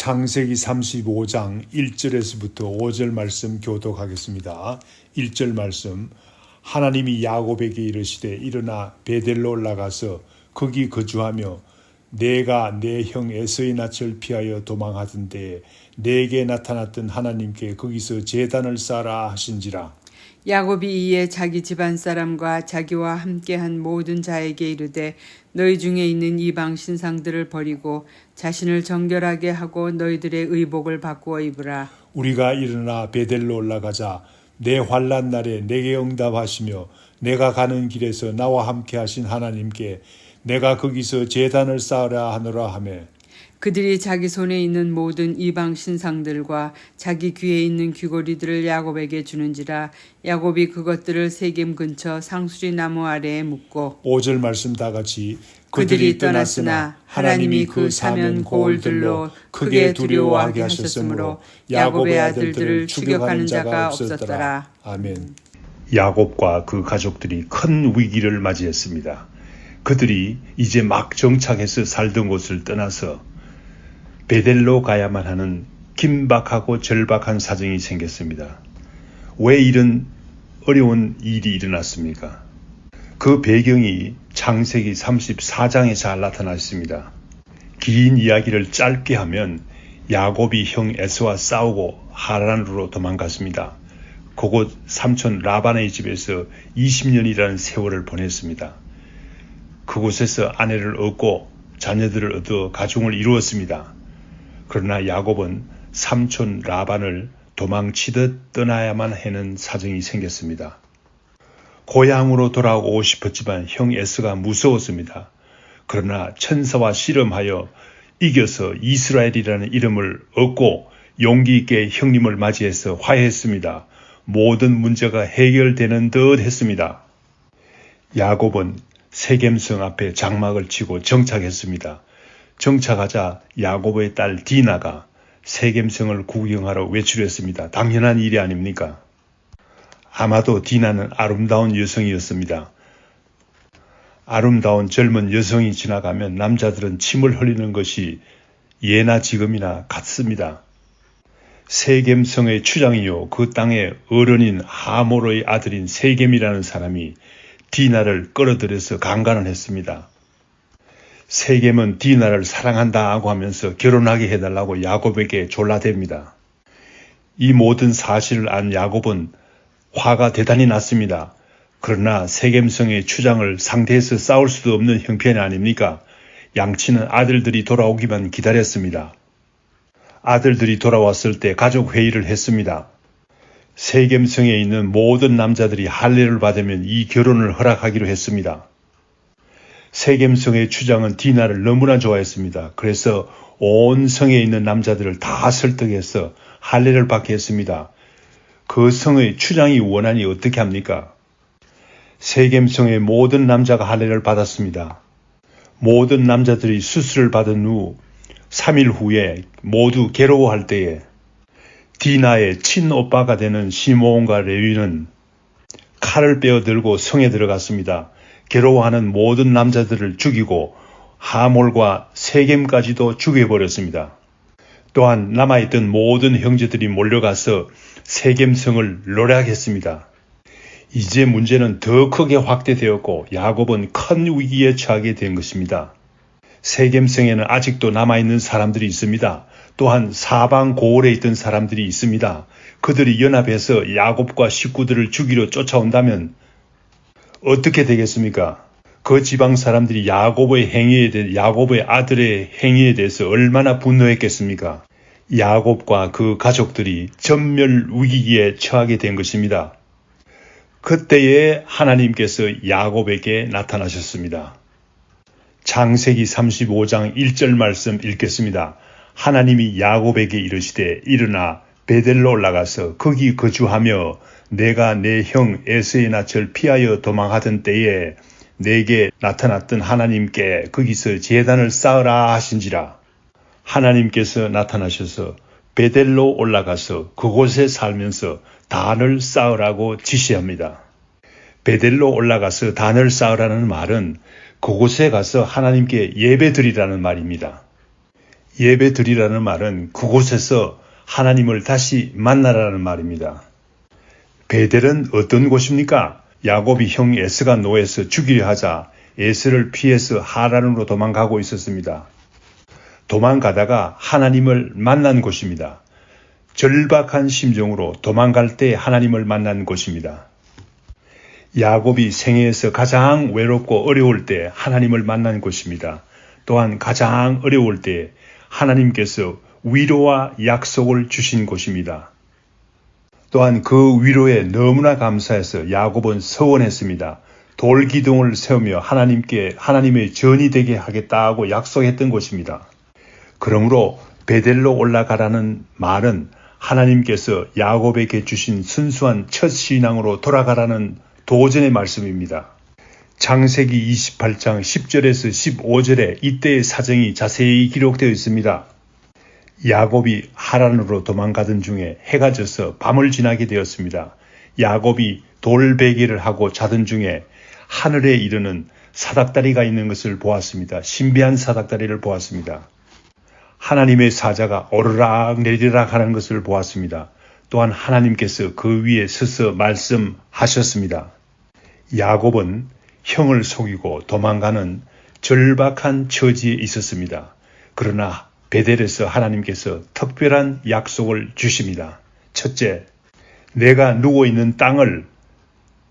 창세기 35장 1절에서부터 5절 말씀 교독하겠습니다. 1절 말씀. 하나님이 야곱에게 이르시되 일어나 베델로 올라가서 거기 거주하며 내가 내 형 에서의 낯을 피하여 도망하던 때에 내게 나타났던 하나님께 거기서 제단을 쌓아라 하신지라. 야곱이 이에 자기 집안 사람과 자기와 함께한 모든 자에게 이르되 너희 중에 있는 이방 신상들을 버리고 자신을 정결하게 하고 너희들의 의복을 바꾸어 입으라. 우리가 일어나 베델로 올라가자. 내 환난 날에 내게 응답하시며 내가 가는 길에서 나와 함께 하신 하나님께 내가 거기서 제단을 쌓으라 하노라 하매 그들이 자기 손에 있는 모든 이방 신상들과 자기 귀에 있는 귀고리들을 야곱에게 주는지라. 야곱이 그것들을 세겜 근처 상수리 나무 아래에 묻고 5절 말씀 다 같이 그들이 떠났으나 하나님이 그 사면 고을들로 크게 두려워하게 하셨으므로 야곱의 아들들을 추격하는 자가 없었더라. 아멘. 야곱과 그 가족들이 큰 위기를 맞이했습니다. 그들이 이제 막 정착해서 살던 곳을 떠나서 베델로 가야만 하는 긴박하고 절박한 사정이 생겼습니다. 왜 이런 어려운 일이 일어났습니까? 그 배경이 창세기 34장에 잘 나타나 있습니다. 긴 이야기를 짧게 하면 야곱이 형 에서와 싸우고 하란으로 도망갔습니다. 그곳 삼촌 라반의 집에서 20년이라는 세월을 보냈습니다. 그곳에서 아내를 얻고 자녀들을 얻어 가정을 이루었습니다. 그러나 야곱은 삼촌 라반을 도망치듯 떠나야만 하는 사정이 생겼습니다. 고향으로 돌아오고 싶었지만 형 에서가 무서웠습니다. 그러나 천사와 씨름하여 이겨서 이스라엘이라는 이름을 얻고 용기 있게 형님을 맞이해서 화해했습니다. 모든 문제가 해결되는 듯 했습니다. 야곱은 세겜성 앞에 장막을 치고 정착했습니다. 정착하자 야곱의 딸 디나가 세겜성을 구경하러 외출했습니다. 당연한 일이 아닙니까? 아마도 디나는 아름다운 여성이었습니다. 아름다운 젊은 여성이 지나가면 남자들은 침을 흘리는 것이 예나 지금이나 같습니다. 세겜성의 추장이요 그 땅의 어른인 하모르의 아들인 세겜이라는 사람이 디나를 끌어들여서 강간을 했습니다. 세겜은 디나를 사랑한다고 하면서 결혼하게 해달라고 야곱에게 졸라댑니다. 이 모든 사실을 안 야곱은 화가 대단히 났습니다. 그러나 세겜성의 추장을 상대해서 싸울 수도 없는 형편이 아닙니까? 양치는 아들들이 돌아오기만 기다렸습니다. 아들들이 돌아왔을 때 가족 회의를 했습니다. 세겜성에 있는 모든 남자들이 할례를 받으면 이 결혼을 허락하기로 했습니다. 세겜성의 추장은 디나를 너무나 좋아했습니다. 그래서 온 성에 있는 남자들을 다 설득해서 할례를 받게 했습니다. 그 성의 추장이 원하니 어떻게 합니까? 세겜성의 모든 남자가 할례를 받았습니다. 모든 남자들이 수술을 받은 후 3일 후에 모두 괴로워할 때에 디나의 친오빠가 되는 시므온과 레위는 칼을 빼어들고 성에 들어갔습니다. 괴로워하는 모든 남자들을 죽이고 하몰과 세겜까지도 죽여버렸습니다. 또한 남아있던 모든 형제들이 몰려가서 세겜성을 노략했습니다. 이제 문제는 더 크게 확대되었고 야곱은 큰 위기에 처하게 된 것입니다. 세겜성에는 아직도 남아있는 사람들이 있습니다. 또한 사방 고을에 있던 사람들이 있습니다. 그들이 연합해서 야곱과 식구들을 죽이러 쫓아온다면 어떻게 되겠습니까? 그 지방 사람들이 야곱의 아들의 행위에 대해서 얼마나 분노했겠습니까? 야곱과 그 가족들이 전멸 위기에 처하게 된 것입니다. 그때에 하나님께서 야곱에게 나타나셨습니다. 창세기 35장 1절 말씀 읽겠습니다. 하나님이 야곱에게 이르시되 일어나 베델로 올라가서 거기 거주하며 내가 내 형 에서의 낯을 피하여 도망하던 때에 내게 나타났던 하나님께 거기서 제단을 쌓으라 하신지라. 하나님께서 나타나셔서 베델로 올라가서 그곳에 살면서 단을 쌓으라고 지시합니다. 베델로 올라가서 단을 쌓으라는 말은 그곳에 가서 하나님께 예배드리라는 말입니다. 예배 드리라는 말은 그곳에서 하나님을 다시 만나라는 말입니다. 베델은 어떤 곳입니까? 야곱이 형 에서가 노에서 죽이려 하자 에서를 피해서 하란으로 도망가고 있었습니다. 도망가다가 하나님을 만난 곳입니다. 절박한 심정으로 도망갈 때 하나님을 만난 곳입니다. 야곱이 생애에서 가장 외롭고 어려울 때 하나님을 만난 곳입니다. 또한 가장 어려울 때 하나님께서 위로와 약속을 주신 곳입니다. 또한 그 위로에 너무나 감사해서 야곱은 서원했습니다. 돌기둥을 세우며 하나님의 전이 되게 하겠다고 약속했던 곳입니다. 그러므로 베델로 올라가라는 말은 하나님께서 야곱에게 주신 순수한 첫 신앙으로 돌아가라는 도전의 말씀입니다. 창세기 28장 10절에서 15절에 이때의 사정이 자세히 기록되어 있습니다. 야곱이 하란으로 도망가던 중에 해가 져서 밤을 지나게 되었습니다. 야곱이 돌베개를 하고 자던 중에 하늘에 이르는 사닥다리가 있는 것을 보았습니다. 신비한 사닥다리를 보았습니다. 하나님의 사자가 오르락 내리락 하는 것을 보았습니다. 또한 하나님께서 그 위에 서서 말씀하셨습니다. 야곱은 형을 속이고 도망가는 절박한 처지에 있었습니다. 그러나 베델에서 하나님께서 특별한 약속을 주십니다. 첫째, 내가 누워있는 땅을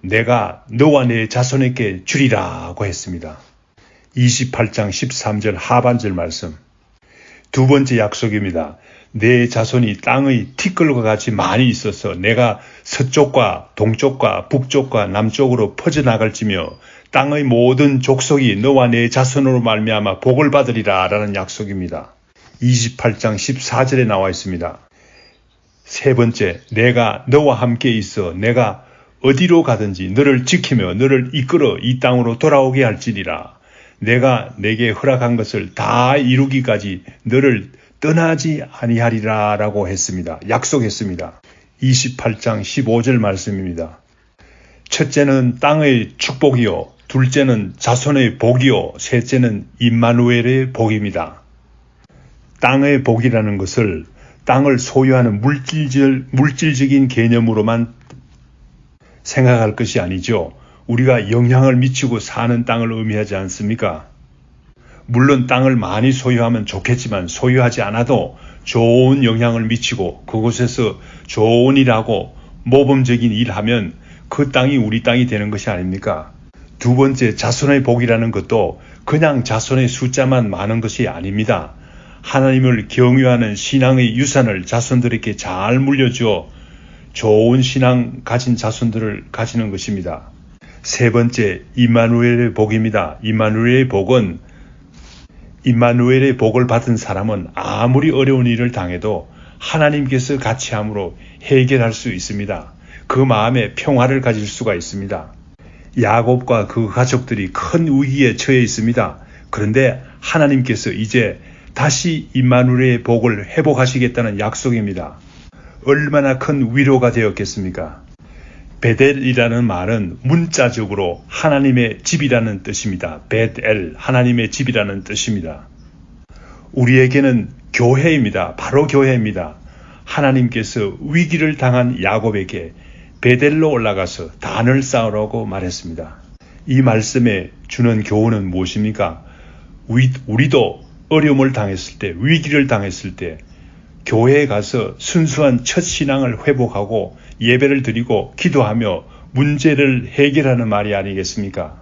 내가 너와 내 자손에게 주리라고 했습니다. 28장 13절 하반절 말씀. 두 번째 약속입니다. 내 자손이 땅의 티끌과 같이 많이 있어서 내가 서쪽과 동쪽과 북쪽과 남쪽으로 퍼져나갈지며 땅의 모든 족속이 너와 내 자손으로 말미암아 복을 받으리라 라는 약속입니다. 28장 14절에 나와 있습니다. 세 번째, 내가 너와 함께 있어 내가 어디로 가든지 너를 지키며 너를 이끌어 이 땅으로 돌아오게 할지니라. 내가 내게 허락한 것을 다 이루기까지 너를 떠나지 아니하리라 라고 했습니다. 약속했습니다. 28장 15절 말씀입니다. 첫째는 땅의 축복이요, 둘째는 자손의 복이요, 셋째는 임마누엘의 복입니다. 땅의 복이라는 것을 땅을 소유하는 물질적인 개념으로만 생각할 것이 아니죠. 우리가 영향을 미치고 사는 땅을 의미하지 않습니까? 물론 땅을 많이 소유하면 좋겠지만 소유하지 않아도 좋은 영향을 미치고 그곳에서 좋은 일하고 모범적인 일하면 그 땅이 우리 땅이 되는 것이 아닙니까? 두 번째, 자손의 복이라는 것도 그냥 자손의 숫자만 많은 것이 아닙니다. 하나님을 경외하는 신앙의 유산을 자손들에게 잘 물려주어 좋은 신앙 가진 자손들을 가지는 것입니다. 세 번째, 임마누엘의 복입니다. 임마누엘의 복을 받은 사람은 아무리 어려운 일을 당해도 하나님께서 같이 함으로 해결할 수 있습니다. 그 마음에 평화를 가질 수가 있습니다. 야곱과 그 가족들이 큰 위기에 처해 있습니다. 그런데 하나님께서 이제 다시 임마누엘의 복을 회복하시겠다는 약속입니다. 얼마나 큰 위로가 되었겠습니까? 베델이라는 말은 문자적으로 하나님의 집이라는 뜻입니다. 베델, 하나님의 집이라는 뜻입니다. 우리에게는 교회입니다. 바로 교회입니다. 하나님께서 위기를 당한 야곱에게 베델로 올라가서 단을 쌓으라고 말했습니다. 이 말씀에 주는 교훈은 무엇입니까? 우리도 어려움을 당했을 때, 위기를 당했을 때 교회에 가서 순수한 첫 신앙을 회복하고 예배를 드리고 기도하며 문제를 해결하는 말이 아니겠습니까?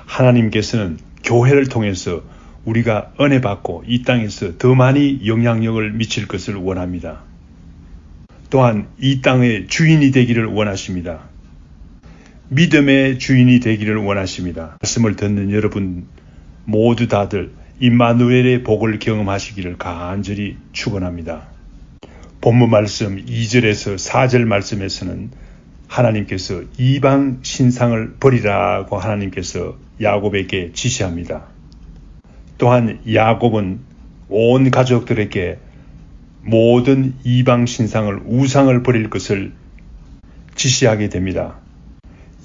하나님께서는 교회를 통해서 우리가 은혜 받고 이 땅에서 더 많이 영향력을 미칠 것을 원합니다. 또한 이 땅의 주인이 되기를 원하십니다. 믿음의 주인이 되기를 원하십니다. 말씀을 듣는 여러분 모두 다들 임마누엘의 복을 경험하시기를 간절히 축원합니다. 본문 말씀 2절에서 4절 말씀에서는 하나님께서 이방 신상을 버리라고 하나님께서 야곱에게 지시합니다. 또한 야곱은 온 가족들에게 모든 이방 신상을 우상을 버릴 것을 지시하게 됩니다.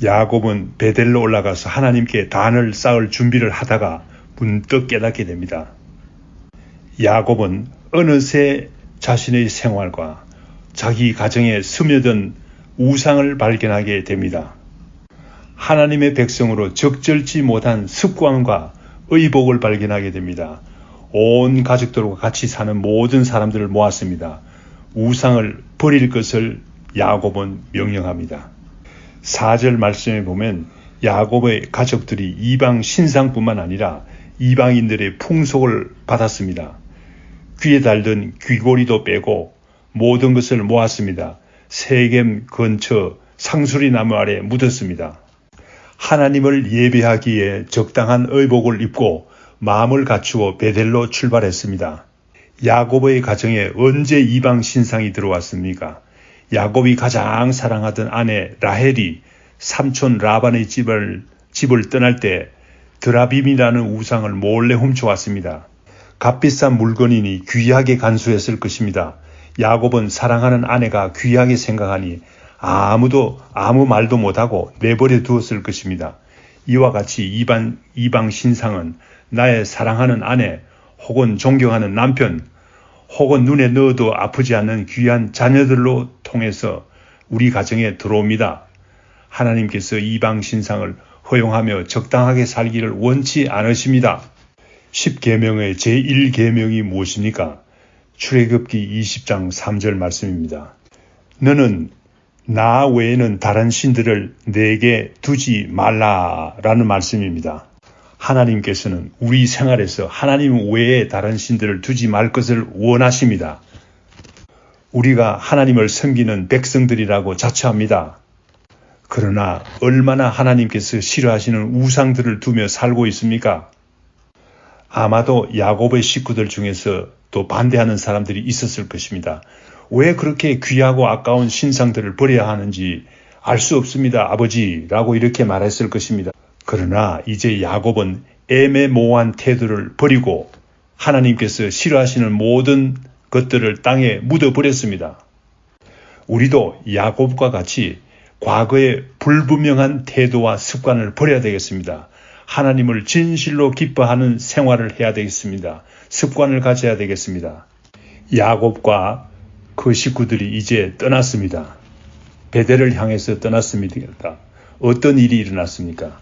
야곱은 베델로 올라가서 하나님께 단을 쌓을 준비를 하다가 문득 깨닫게 됩니다. 야곱은 어느새 자신의 생활과 자기 가정에 스며든 우상을 발견하게 됩니다. 하나님의 백성으로 적절치 못한 습관과 의복을 발견하게 됩니다. 온 가족들과 같이 사는 모든 사람들을 모았습니다. 우상을 버릴 것을 야곱은 명령합니다. 4절 말씀에 보면 야곱의 가족들이 이방 신상뿐만 아니라 이방인들의 풍속을 받았습니다. 귀에 달던 귀고리도 빼고 모든 것을 모았습니다. 세겜 근처 상수리 나무 아래 묻었습니다. 하나님을 예배하기에 적당한 의복을 입고 마음을 갖추어 베델로 출발했습니다. 야곱의 가정에 언제 이방 신상이 들어왔습니까? 야곱이 가장 사랑하던 아내 라헬이 삼촌 라반의 집을 떠날 때 드라빔이라는 우상을 몰래 훔쳐왔습니다. 값비싼 물건이니 귀하게 간수했을 것입니다. 야곱은 사랑하는 아내가 귀하게 생각하니 아무 말도 못하고 내버려 두었을 것입니다. 이와 같이 이방 신상은 나의 사랑하는 아내 혹은 존경하는 남편 혹은 눈에 넣어도 아프지 않는 귀한 자녀들로 통해서 우리 가정에 들어옵니다. 하나님께서 이방 신상을 허용하며 적당하게 살기를 원치 않으십니다. 10계명의 제1계명이 무엇입니까? 출애굽기 20장 3절 말씀입니다. 너는 나 외에는 다른 신들을 내게 두지 말라라는 말씀입니다. 하나님께서는 우리 생활에서 하나님 외에 다른 신들을 두지 말 것을 원하십니다. 우리가 하나님을 섬기는 백성들이라고 자처합니다. 그러나 얼마나 하나님께서 싫어하시는 우상들을 두며 살고 있습니까? 아마도 야곱의 식구들 중에서 또 반대하는 사람들이 있었을 것입니다. 왜 그렇게 귀하고 아까운 신상들을 버려야 하는지 알 수 없습니다, 아버지라고 이렇게 말했을 것입니다. 그러나 이제 야곱은 애매모호한 태도를 버리고 하나님께서 싫어하시는 모든 것들을 땅에 묻어버렸습니다. 우리도 야곱과 같이 과거의 불분명한 태도와 습관을 버려야 되겠습니다. 하나님을 진실로 기뻐하는 생활을 해야 되겠습니다. 습관을 가져야 되겠습니다. 야곱과 그 식구들이 이제 떠났습니다. 베델을 향해서 떠났습니다. 어떤 일이 일어났습니까?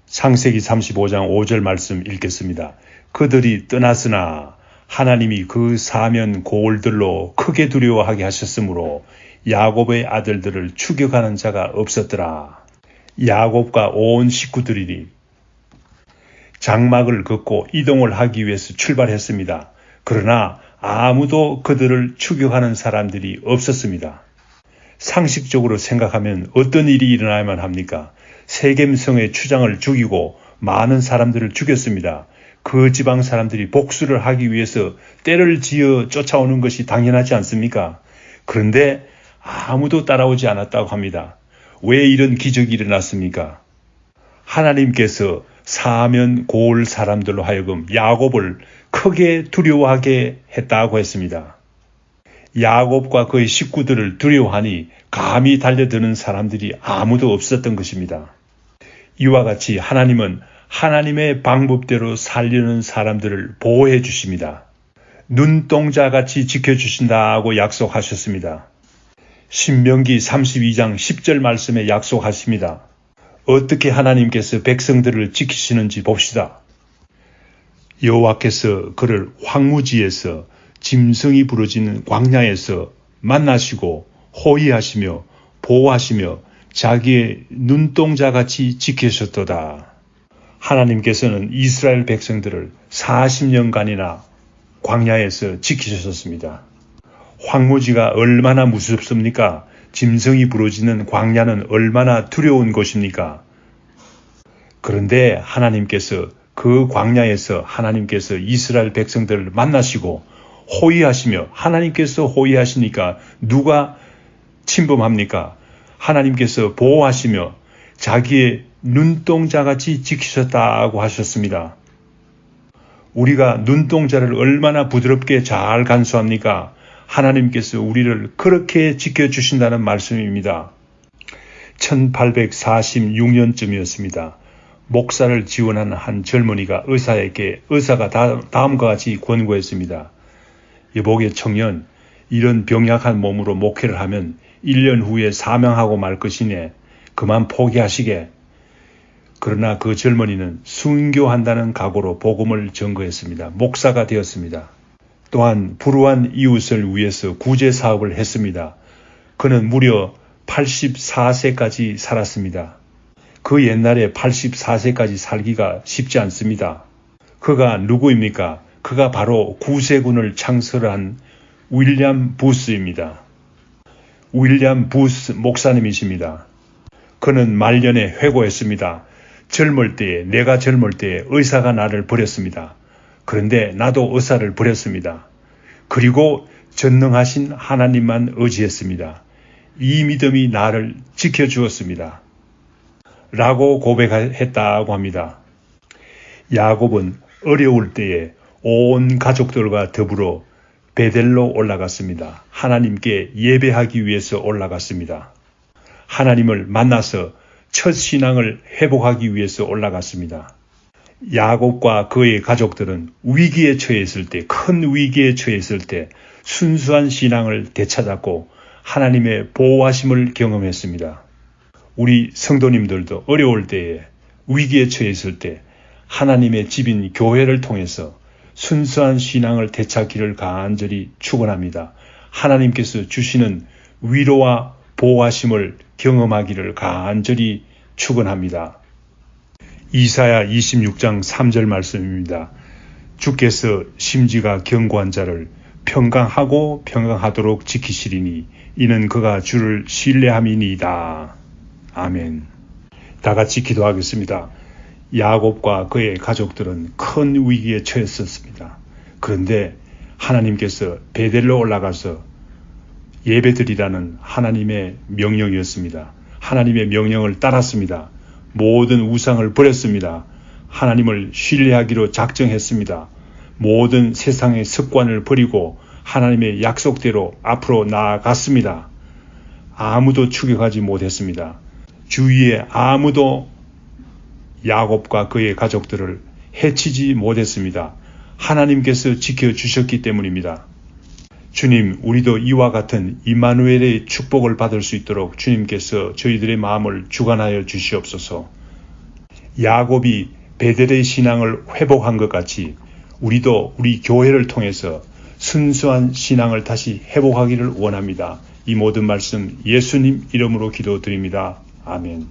창세기 35장 5절 말씀 읽겠습니다. 그들이 떠났으나 하나님이 그 사면 고을들로 크게 두려워하게 하셨으므로 야곱의 아들들을 추격하는 자가 없었더라. 야곱과 온 식구들이 장막을 걷고 이동을 하기 위해서 출발했습니다. 그러나 아무도 그들을 추격하는 사람들이 없었습니다. 상식적으로 생각하면 어떤 일이 일어나야만 합니까? 세겜성의 추장을 죽이고 많은 사람들을 죽였습니다. 그 지방 사람들이 복수를 하기 위해서 떼를 지어 쫓아오는 것이 당연하지 않습니까? 그런데 아무도 따라오지 않았다고 합니다. 왜 이런 기적이 일어났습니까? 하나님께서 사면 고을 사람들로 하여금 야곱을 크게 두려워하게 했다고 했습니다. 야곱과 그의 식구들을 두려워하니 감히 달려드는 사람들이 아무도 없었던 것입니다. 이와 같이 하나님은 하나님의 방법대로 살려는 사람들을 보호해 주십니다. 눈동자같이 지켜주신다고 약속하셨습니다. 신명기 32장 10절 말씀에 약속하십니다. 어떻게 하나님께서 백성들을 지키시는지 봅시다. 여호와께서 그를 황무지에서 짐승이 부러지는 광야에서 만나시고 호위하시며 보호하시며 자기의 눈동자같이 지키셨도다. 하나님께서는 이스라엘 백성들을 40년간이나 광야에서 지키셨습니다. 황무지가 얼마나 무섭습니까? 짐승이 부러지는 광야는 얼마나 두려운 곳입니까? 그런데 하나님께서 그 광야에서 하나님께서 이스라엘 백성들을 만나시고 호위하시며 하나님께서 호위하시니까 누가 침범합니까? 하나님께서 보호하시며 자기의 눈동자같이 지키셨다고 하셨습니다. 우리가 눈동자를 얼마나 부드럽게 잘 간수합니까? 하나님께서 우리를 그렇게 지켜주신다는 말씀입니다. 1846년쯤이었습니다. 목사를 지원하는 한 젊은이가 의사가 다음과 같이 권고했습니다. 여보게 청년, 이런 병약한 몸으로 목회를 하면 1년 후에 사명하고 말 것이네. 그만 포기하시게. 그러나 그 젊은이는 순교한다는 각오로 복음을 전거했습니다. 목사가 되었습니다. 또한 불우한 이웃을 위해서 구제 사업을 했습니다. 그는 무려 84세까지 살았습니다. 그 옛날에 84세까지 살기가 쉽지 않습니다. 그가 누구입니까? 그가 바로 구세군을 창설한 윌리엄 부스입니다. 윌리엄 부스 목사님이십니다. 그는 말년에 회고했습니다. 내가 젊을 때에 의사가 나를 버렸습니다. 그런데 나도 의사를 버렸습니다. 그리고 전능하신 하나님만 의지했습니다. 이 믿음이 나를 지켜주었습니다. 라고 고백했다고 합니다. 야곱은 어려울 때에 온 가족들과 더불어 베델로 올라갔습니다. 하나님께 예배하기 위해서 올라갔습니다. 하나님을 만나서 첫 신앙을 회복하기 위해서 올라갔습니다. 야곱과 그의 가족들은 위기에 처했을 때, 큰 위기에 처했을 때 순수한 신앙을 되찾았고 하나님의 보호하심을 경험했습니다. 우리 성도님들도 어려울 때에, 위기에 처했을 때 하나님의 집인 교회를 통해서 순수한 신앙을 되찾기를 간절히 축원합니다. 하나님께서 주시는 위로와 보호하심을 경험하기를 간절히 축원합니다. 이사야 26장 3절 말씀입니다. 주께서 심지가 견고한 자를 평강하도록 지키시리니 이는 그가 주를 신뢰함이니이다. 아멘. 다 같이 기도하겠습니다. 야곱과 그의 가족들은 큰 위기에 처했었습니다. 그런데 하나님께서 베델로 올라가서 예배드리라는 하나님의 명령이었습니다. 하나님의 명령을 따랐습니다. 모든 우상을 버렸습니다. 하나님을 신뢰하기로 작정했습니다. 모든 세상의 습관을 버리고 하나님의 약속대로 앞으로 나아갔습니다. 아무도 추격하지 못했습니다. 주위에 아무도 야곱과 그의 가족들을 해치지 못했습니다. 하나님께서 지켜주셨기 때문입니다. 주님, 우리도 이와 같은 임마누엘의 축복을 받을 수 있도록 주님께서 저희들의 마음을 주관하여 주시옵소서. 야곱이 베델의 신앙을 회복한 것 같이 우리도 우리 교회를 통해서 순수한 신앙을 다시 회복하기를 원합니다. 이 모든 말씀 예수님 이름으로 기도드립니다. 아멘.